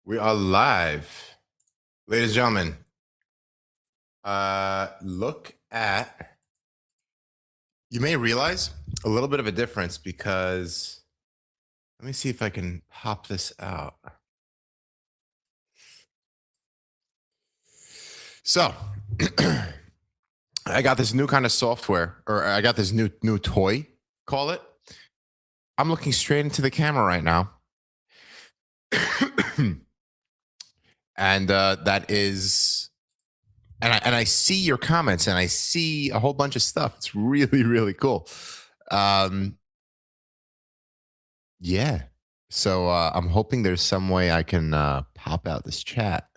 We are live, ladies and gentlemen. Look at. You may realize a little bit of a difference because let me see if I can pop this out. So, I got this new kind of software, or I got this new toy. Call it. I'm looking straight into the camera right now. And that is, and I see your comments and I see a whole bunch of stuff. It's really, really cool. Yeah. So I'm hoping there's some way I can pop out this chat.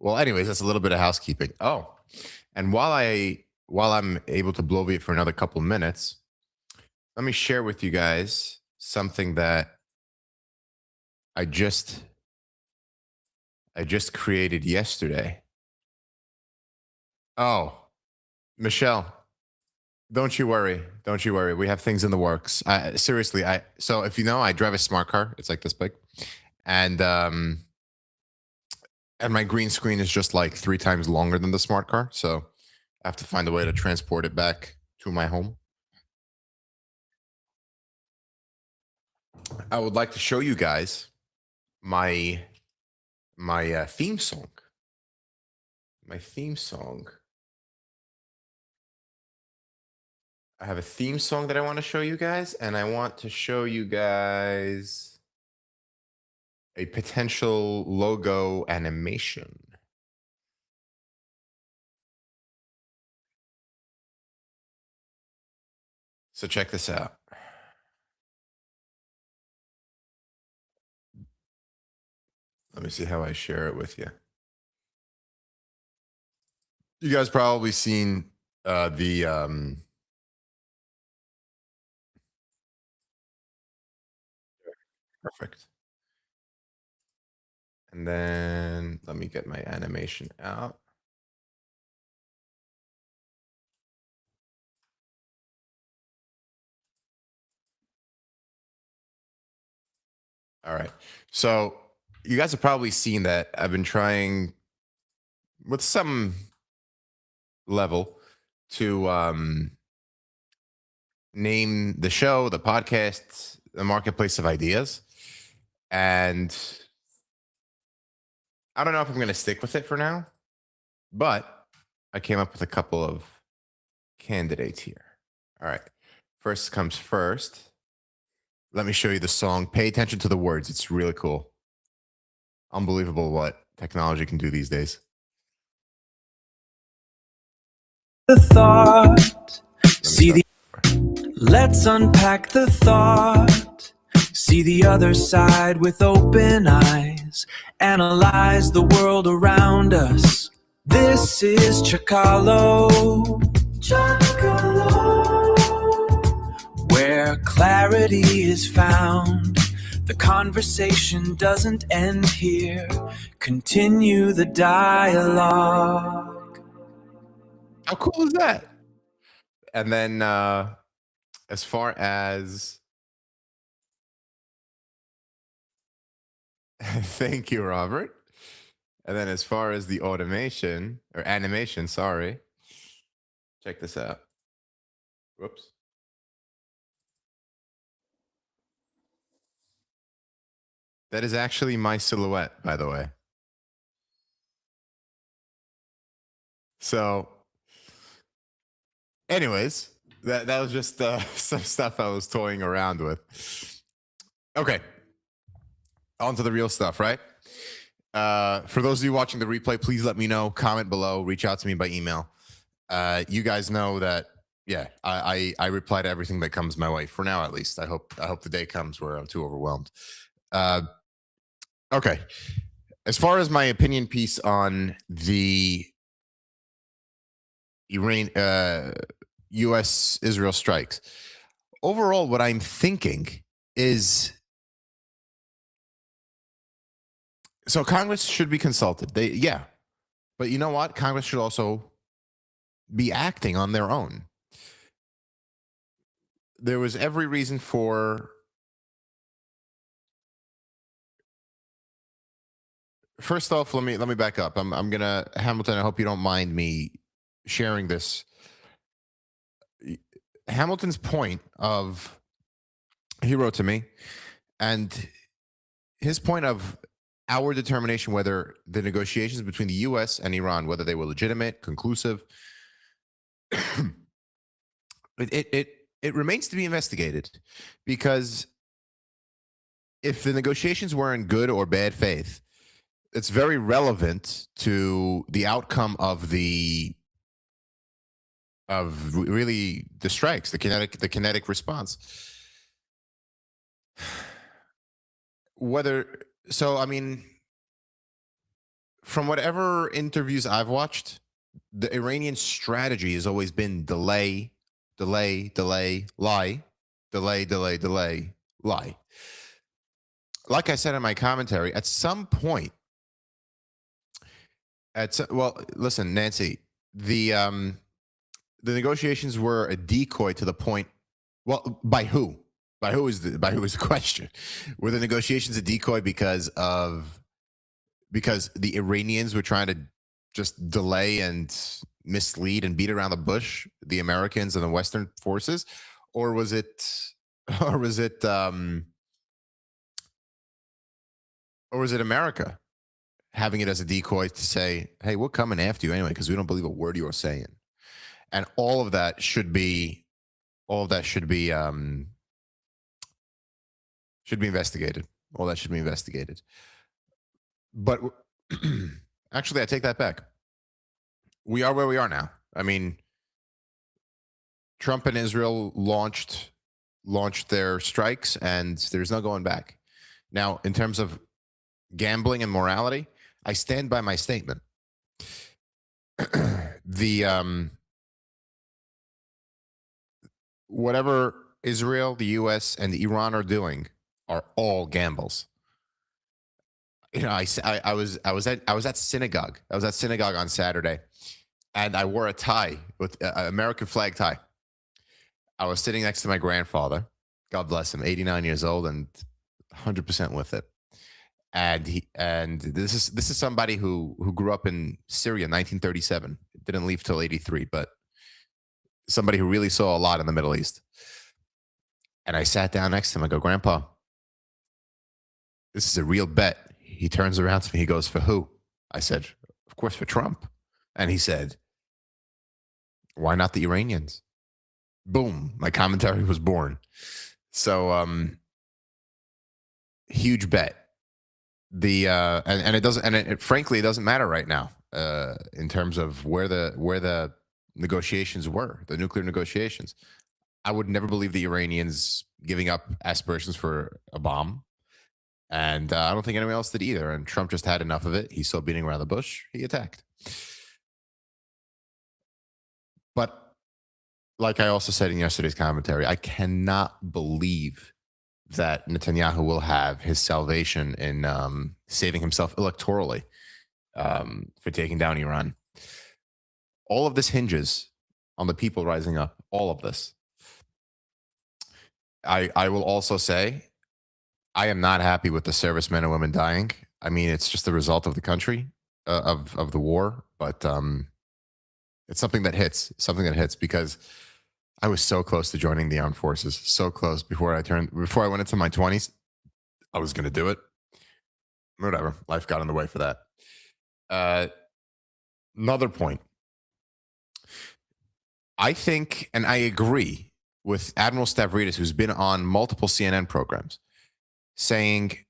Well, anyways, that's a little bit of housekeeping. Oh, and while I'm able to bloviate for another couple minutes, let me share with you guys something that I just created yesterday. Oh, Michelle, don't you worry. Don't you worry. We have things in the works. Seriously, so if you know, I drive a smart car. It's like this big. And my green screen is just like 3 times longer than the smart car. So I have to find a way to transport it back to my home. I would like to show you guys my theme song. My theme song. I have a theme song that I want to show you guys, and I want to show you guys a potential logo animation. So check this out. Let me see how I share it with you. You guys probably seen the perfect. And then let me get my animation out. All right. So you guys have probably seen that I've been trying with some level to name the show, the podcast, the marketplace of ideas. And I don't know if I'm going to stick with it for now, but I came up with a couple of candidates here. All right. First comes first. Let me show you the song. Pay attention to the words. It's really cool. Unbelievable what technology can do these days. The thought, let's unpack the thought, see the other side with open eyes, analyze the world around us. This is Chacalo, where clarity is found. The conversation doesn't end here. Continue the dialogue. How cool is that? And then as far as thank you, Robert. And then as far as the automation or animation, sorry. Check this out. Whoops. That is actually my silhouette, by the way. So anyways, that was just some stuff I was toying around with. Okay. On to the real stuff, right? For those of you watching the replay, please let me know, comment below, reach out to me by email. You guys know that, yeah, I reply to everything that comes my way, for now at least. I hope the day comes where I'm too overwhelmed. Okay. As far as my opinion piece on the U.S.-Israel strikes, overall, what I'm thinking is, so Congress should be consulted. But you know what? Congress should also be acting on their own. There was every reason for first off, let me back up. I'm gonna Hamilton. I hope you don't mind me sharing this. Hamilton's point of he wrote to me, and his point of our determination whether the negotiations between the U.S. and Iran, whether they were legitimate, conclusive, it remains to be investigated, because if the negotiations were in good or bad faith, it's very relevant to the outcome of really the strikes, the kinetic response. I mean, from whatever interviews I've watched, the Iranian strategy has always been delay, delay, delay, lie, delay, delay, delay, lie. Like I said in my commentary, at some point, well, listen, Nancy, the negotiations were a decoy to the point. Well, by who? By who is the question? Were the negotiations a decoy because the Iranians were trying to just delay and mislead and beat around the bush the Americans and the Western forces, or was it America having it as a decoy to say, "Hey, we're coming after you anyway because we don't believe a word you are saying," and all of that should be investigated. All that should be investigated. But actually, I take that back. We are where we are now. I mean, Trump and Israel launched their strikes, and there's no going back. Now, in terms of gambling and morality, I stand by my statement. Whatever Israel, the U.S., and Iran are doing are all gambles. You know, I was at synagogue. I was at synagogue on Saturday, and I wore a tie with an American flag tie. I was sitting next to my grandfather. God bless him, 89 years old and 100% with it. And this is somebody who grew up in Syria in 1937. Didn't leave till 83, but somebody who really saw a lot in the Middle East. And I sat down next to him. I go, "Grandpa, this is a real bet." He turns around to me. He goes, "For who?" I said, "Of course, for Trump." And he said, "Why not the Iranians?" Boom. My commentary was born. So, huge bet. Frankly, it doesn't matter right now in terms of where the negotiations were, the nuclear negotiations. I would never believe the Iranians giving up aspirations for a bomb. And I don't think anyone else did either. And Trump just had enough of it. He saw beating around the bush. He attacked. But like I also said in yesterday's commentary, I cannot believe that Netanyahu will have his salvation in saving himself electorally for taking down Iran. All of this hinges on the people rising up. All of this. I will also say, I am not happy with the servicemen and women dying. I mean, it's just the result of the country, of the war. But it's something that hits. Because I was so close to joining the armed forces. So close before I went into my 20s. I was going to do it. Whatever. Life got in the way for that. Another point. I think, and I agree with Admiral Stavridis, who's been on multiple CNN programs, saying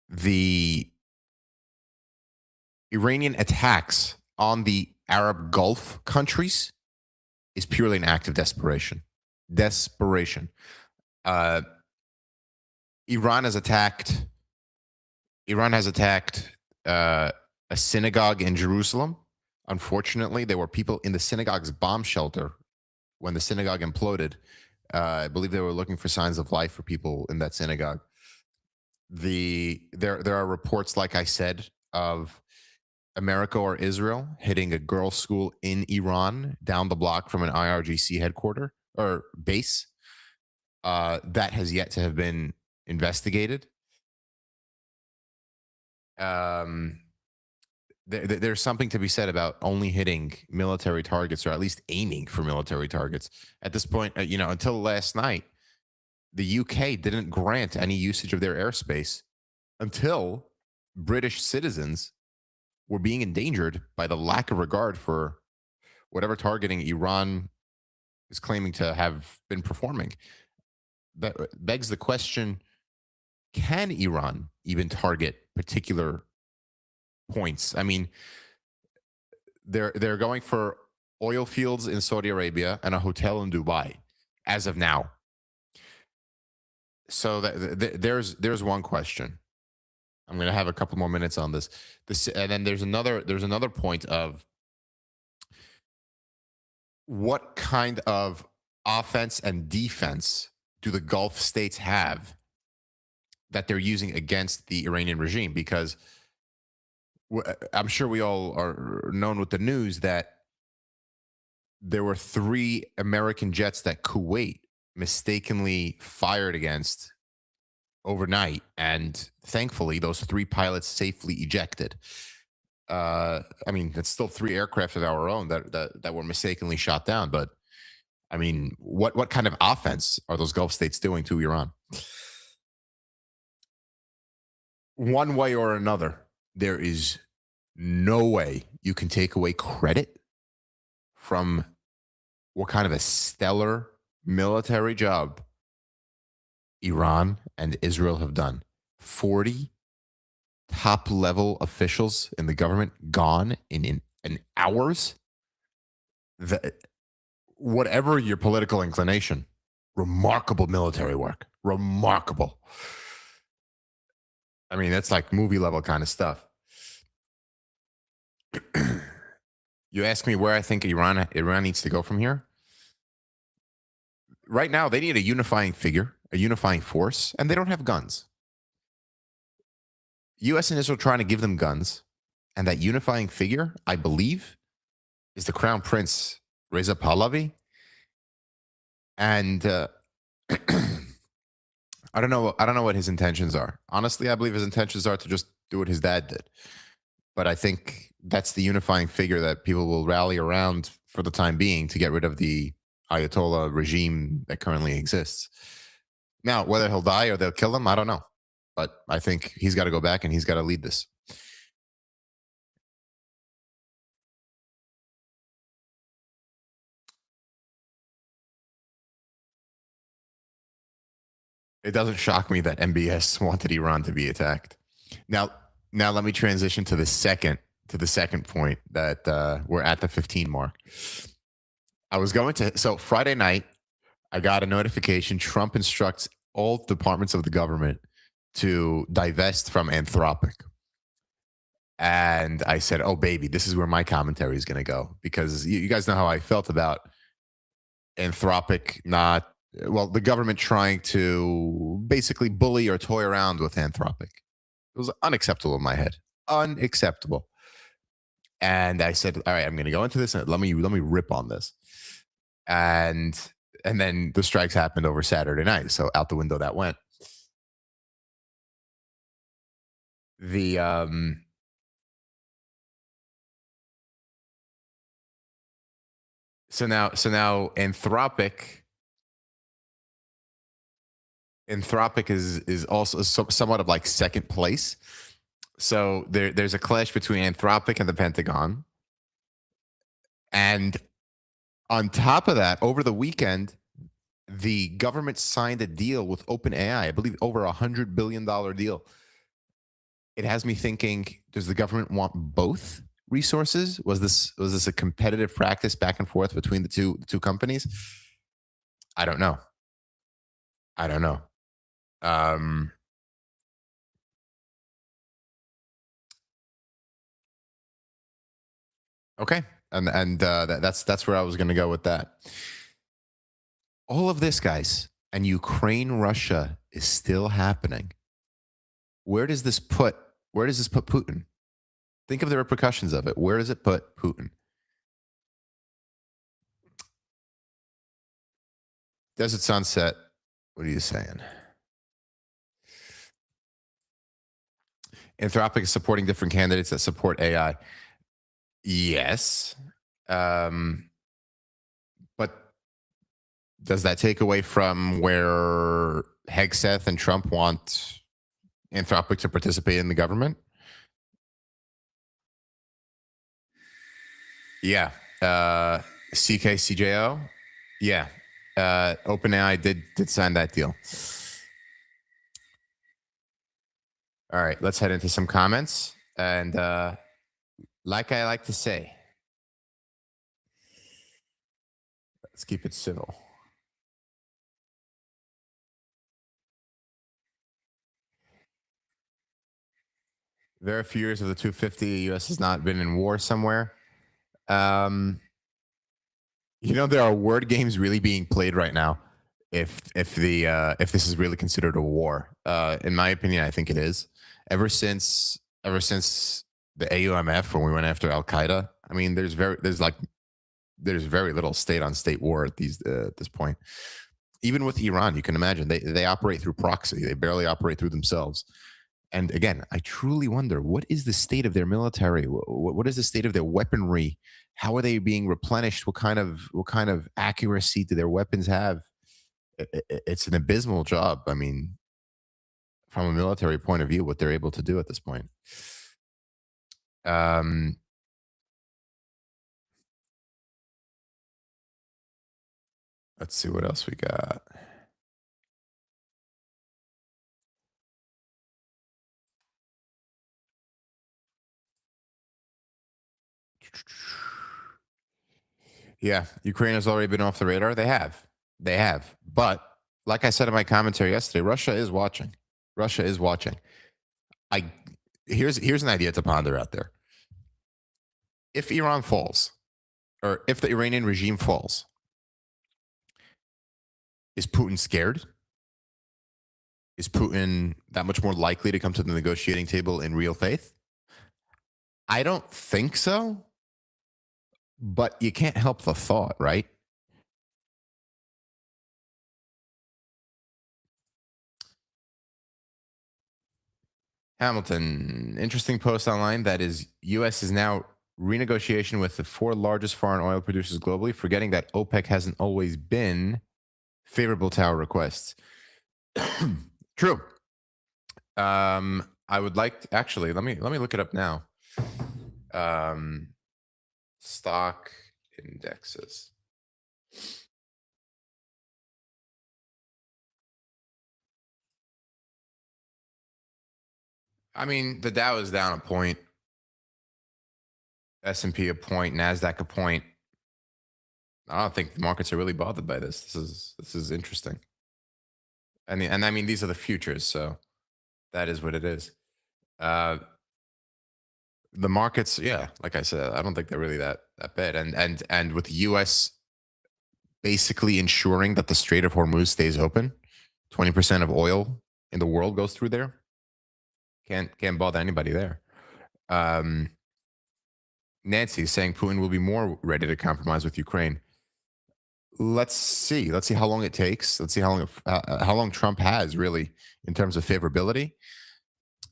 the Iranian attacks on the Arab Gulf countries is purely an act of desperation. Iran has attacked a synagogue in Jerusalem. Unfortunately, there were people in the synagogue's bomb shelter when the synagogue imploded. I believe they were looking for signs of life for people in that synagogue. There are reports, like I said, of America or Israel hitting a girls' school in Iran down the block from an IRGC headquarters or base. That has yet to have been investigated. And there's something to be said about only hitting military targets, or at least aiming for military targets. At this point, until last night, the UK didn't grant any usage of their airspace until British citizens were being endangered by the lack of regard for whatever targeting Iran is claiming to have been performing. That begs the question, can Iran even target particular points? I mean, they're going for oil fields in Saudi Arabia and a hotel in Dubai as of now. So there's one question. I'm going to have a couple more minutes on this. And then there's another point of what kind of offense and defense do the Gulf states have that they're using against the Iranian regime? Because I'm sure we all are known with the news that there were 3 American jets that Kuwait mistakenly fired against overnight, and thankfully those 3 pilots safely ejected. I mean, it's still 3 aircraft of our own that were mistakenly shot down. But I mean, what kind of offense are those Gulf states doing to Iran? One way or another, there is no way you can take away credit from what kind of a stellar military job Iran and Israel have done. 40 top level officials in the government gone in hours. Whatever your political inclination, remarkable military work. Remarkable. I mean, that's like movie level kind of stuff. You ask me where I think Iran needs to go from here. Right now, they need a unifying figure, a unifying force, and they don't have guns. U.S. and Israel trying to give them guns, and that unifying figure, I believe, is the Crown Prince Reza Pahlavi. And I don't know what his intentions are. Honestly, I believe his intentions are to just do what his dad did. But I think that's the unifying figure that people will rally around for the time being to get rid of the Ayatollah regime that currently exists. Now, whether he'll die or they'll kill him, I don't know. But I think he's got to go back and he's got to lead this. It doesn't shock me that MBS wanted Iran to be attacked. Now let me transition to the second point that we're at the 15 mark. So Friday night, I got a notification. Trump instructs all departments of the government to divest from Anthropic. And I said, oh, baby, this is where my commentary is going to go, because you guys know how I felt about Anthropic the government trying to basically bully or toy around with Anthropic. It was unacceptable in my head. Unacceptable. And I said, all right, I'm going to go into this and let me rip on this. And then the strikes happened over Saturday night. So out the window that went. So now Anthropic is also somewhat of like second place. So there's a clash between Anthropic and the Pentagon. And on top of that, over the weekend, the government signed a deal with OpenAI, I believe over $100 billion deal. It has me thinking, does the government want both resources? Was this a competitive practice back and forth between the two companies? I don't know. Okay, and that's where I was going to go with that. All of this, guys, and Ukraine, Russia is still happening. Where does this put Putin? Think of the repercussions of it. Where does it put Putin? Desert Sunset, what are you saying? Anthropic is supporting different candidates that support AI. Yes. But does that take away from where Hegseth and Trump want Anthropic to participate in the government? Yeah. CKCJO? Yeah. OpenAI did sign that deal. All right, let's head into some comments. And like I like to say, let's keep it civil. Very few years of the 250, the U.S. has not been in war somewhere. You know, there are word games really being played right now. If this is really considered a war, in my opinion, I think it is. Ever since the AUMF, when we went after Al Qaeda, I mean, there's very little state on state war at this point. Even with Iran, you can imagine they operate through proxy. They barely operate through themselves. And again, I truly wonder, what is the state of their military? What is the state of their weaponry? How are they being replenished? What kind of accuracy do their weapons have? It's an abysmal job. I mean, from a military point of view, what they're able to do at this point. Let's see what else we got. Yeah, Ukraine has already been off the radar. They have. But like I said in my commentary yesterday, Russia is watching. Here's an idea to ponder out there. If Iran falls, or if the Iranian regime falls, is Putin scared? Is Putin that much more likely to come to the negotiating table in real faith? I don't think so. But you can't help the thought, right? Hamilton, interesting post online that is U.S. is now renegotiation with the 4 largest foreign oil producers globally, forgetting that OPEC hasn't always been favorable to our requests. True. I would like to, actually, let me look it up now. Stock indexes. I mean, the Dow is down a point, S&P a point, NASDAQ a point. I don't think the markets are really bothered by this. This is interesting. And I mean, these are the futures, so that is what it is. The markets, yeah, like I said, I don't think they're really that bad. And with the U.S. basically ensuring that the Strait of Hormuz stays open, 20% of oil in the world goes through there. Can't bother anybody there. Nancy is saying Putin will be more ready to compromise with Ukraine. Let's see how long it takes. Let's see how long Trump has really in terms of favorability.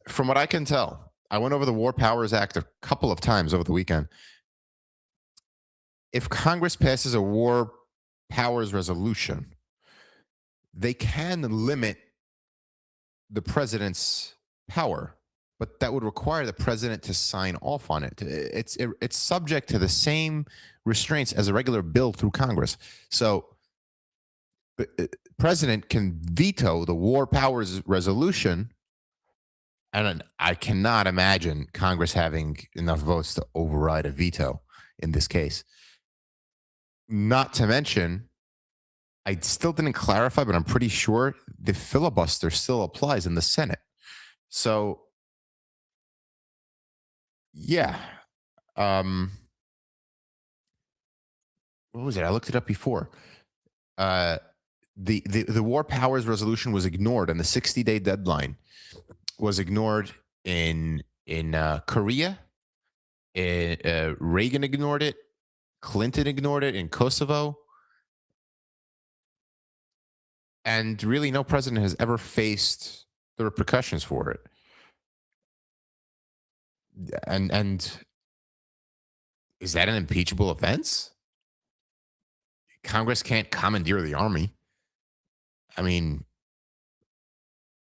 From what I can tell, I went over the War Powers Act a couple of times over the weekend. If Congress passes a war powers resolution, they can limit the president's power, but that would require the president to sign off on it. It's subject to the same restraints as a regular bill through Congress. So the president can veto the war powers resolution, and I cannot imagine Congress having enough votes to override a veto in this case. Not to mention, I still didn't clarify, but I'm pretty sure the filibuster still applies in the Senate. So, yeah. What was it? I looked it up before. The war powers resolution was ignored, and the 60-day deadline was ignored in Korea. Reagan ignored it. Clinton ignored it in Kosovo. And really, no president has ever faced the repercussions for it. And is that an impeachable offense? Congress can't commandeer the army. I mean,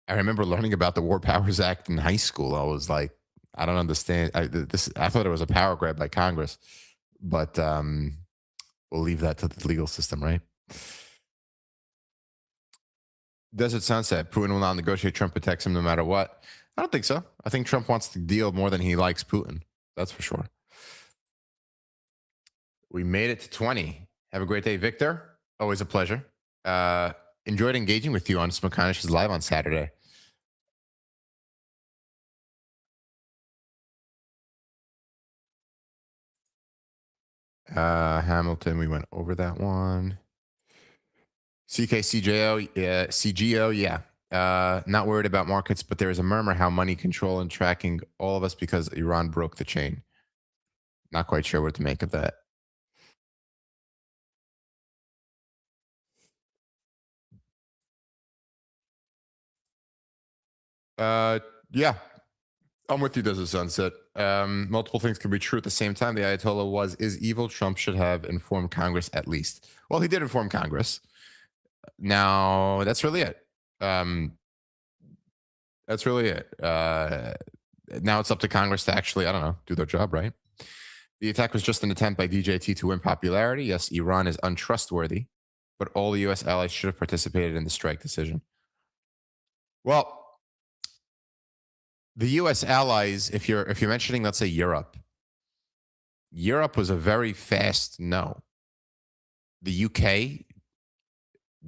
I remember learning about the War Powers Act in high school. I was like, I don't understand. I thought it was a power grab by Congress, but we'll leave that to the legal system, right? Desert Sunset. Putin will not negotiate. Trump protects him no matter what. I don't think so. I think Trump wants to deal more than he likes Putin. That's for sure. We made it to 20. Have a great day, Victor. Always a pleasure. Enjoyed engaging with you on Smerconish's live on Saturday. Hamilton, we went over that one. CGO, yeah. Not worried about markets, but there is a murmur how money control and tracking all of us because Iran broke the chain. Not quite sure what to make of that. Yeah, I'm with you, Desert Sunset. Multiple things can be true at the same time. The Ayatollah is evil. Trump should have informed Congress at least. Well, he did inform Congress. Now, that's really it. That's really it. Now it's up to Congress to actually, I don't know, do their job, right? The attack was just an attempt by DJT to win popularity. Yes, Iran is untrustworthy, but all the U.S. allies should have participated in the strike decision. Well, the U.S. allies, if you're mentioning, let's say Europe was a very fast no. The UK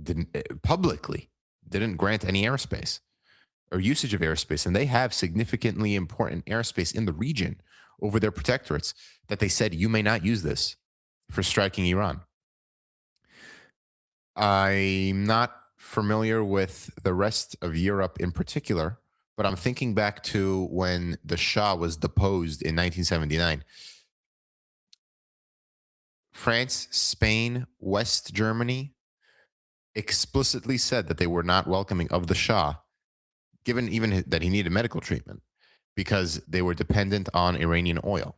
didn't grant any airspace or usage of airspace, and they have significantly important airspace in the region over their protectorates that they said you may not use this for striking Iran. I'm not familiar with the rest of Europe in particular, but I'm thinking back to when the Shah was deposed in 1979. France, Spain, West Germany explicitly said that they were not welcoming of the Shah, given even that he needed medical treatment, because they were dependent on Iranian oil.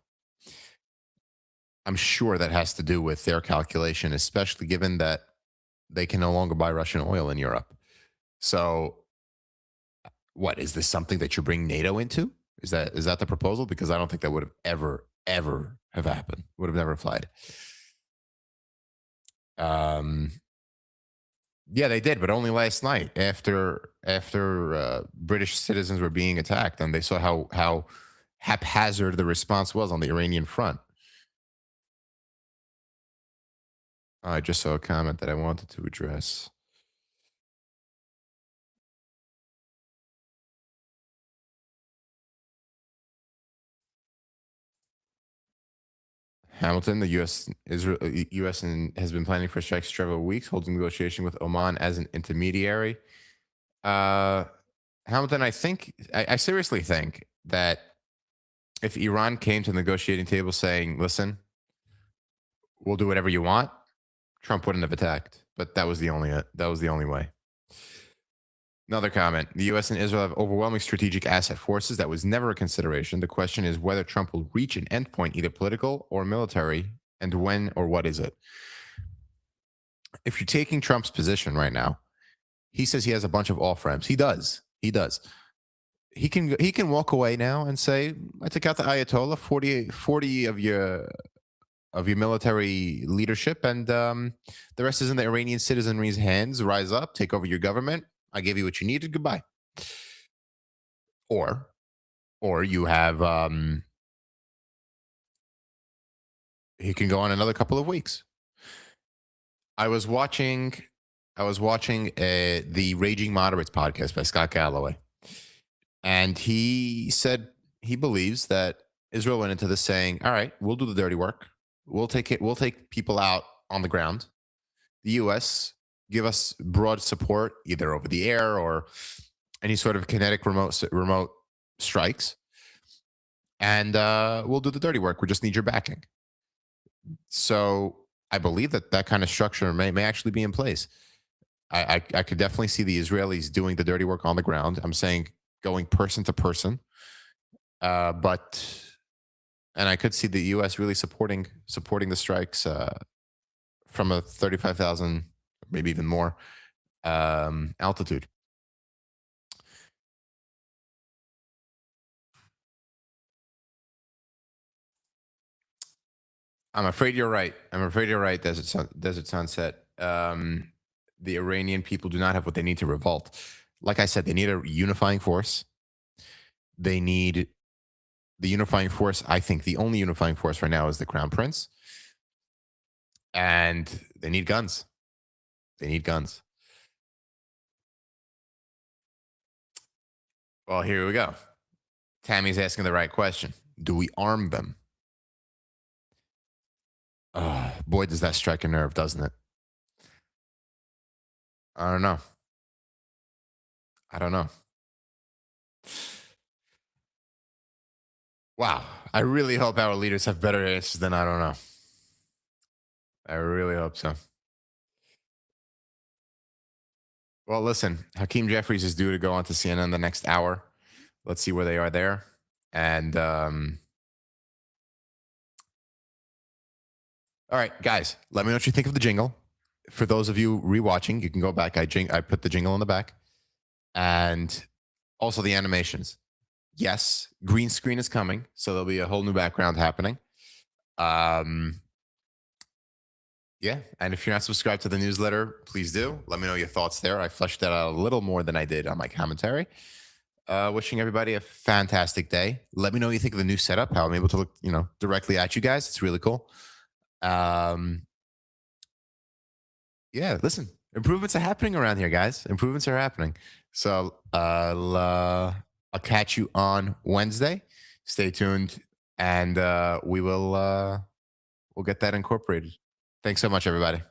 I'm sure that has to do with their calculation, especially given that they can no longer buy Russian oil in Europe. So what, is this something that you bring NATO into? Is that the proposal? Because I don't think that would have ever have happened. Would have never applied. Yeah, they did, but only last night after British citizens were being attacked, and they saw how haphazard the response was on the Iranian front. I just saw a comment that I wanted to address. Hamilton, the U.S. has been planning for strikes for several weeks, holding negotiation with Oman as an intermediary. Hamilton, I seriously think that if Iran came to the negotiating table saying, "Listen, we'll do whatever you want," Trump wouldn't have attacked. But that was the only way. Another comment. The U.S. and Israel have overwhelming strategic asset forces. That was never a consideration. The question is whether Trump will reach an endpoint, either political or military, and when or what is it? If you're taking Trump's position right now, he says he has a bunch of off-ramps. He does. He can walk away now and say, I took out the Ayatollah, 40 of your military leadership, and the rest is in the Iranian citizenry's hands. Rise up, take over your government. I gave you what you needed. Goodbye. Or you have he can go on another couple of weeks. I was watching the Raging Moderates podcast by Scott Galloway, and he said he believes that Israel went into this saying, "All right, we'll do the dirty work. We'll take people out on the ground. The U.S. give us broad support, either over the air or any sort of kinetic remote strikes, and we'll do the dirty work. We just need your backing." So I believe that kind of structure may actually be in place. I could definitely see the Israelis doing the dirty work on the ground. I'm saying going person to person, but And I could see the U.S. really supporting the strikes from a 35,000, maybe even more altitude. I'm afraid you're right. Desert Sunset. The Iranian people do not have what they need to revolt. Like I said, they need a unifying force. They need the unifying force. I think the only unifying force right now is the Crown Prince. And they need guns. They need guns. Well, here we go. Tammy's asking the right question. Do we arm them? Boy, does that strike a nerve, doesn't it? I don't know. Wow. I really hope our leaders have better answers than I don't know. I really hope so. Well, listen, Hakeem Jeffries is due to go on to CNN the next hour. Let's see where they are there. And all right, guys, let me know what you think of the jingle. For those of you rewatching, you can go back. I put the jingle in the back. And also the animations. Yes, green screen is coming, so there'll be a whole new background happening. Yeah, and if you're not subscribed to the newsletter, please do. Let me know your thoughts there. I fleshed that out a little more than I did on my commentary. Wishing everybody a fantastic day. Let me know what you think of the new setup, how I'm able to look, directly at you guys. It's really cool. Yeah, listen, improvements are happening around here, guys. Improvements are happening. So I'll catch you on Wednesday. Stay tuned, and we'll get that incorporated. Thanks so much, everybody.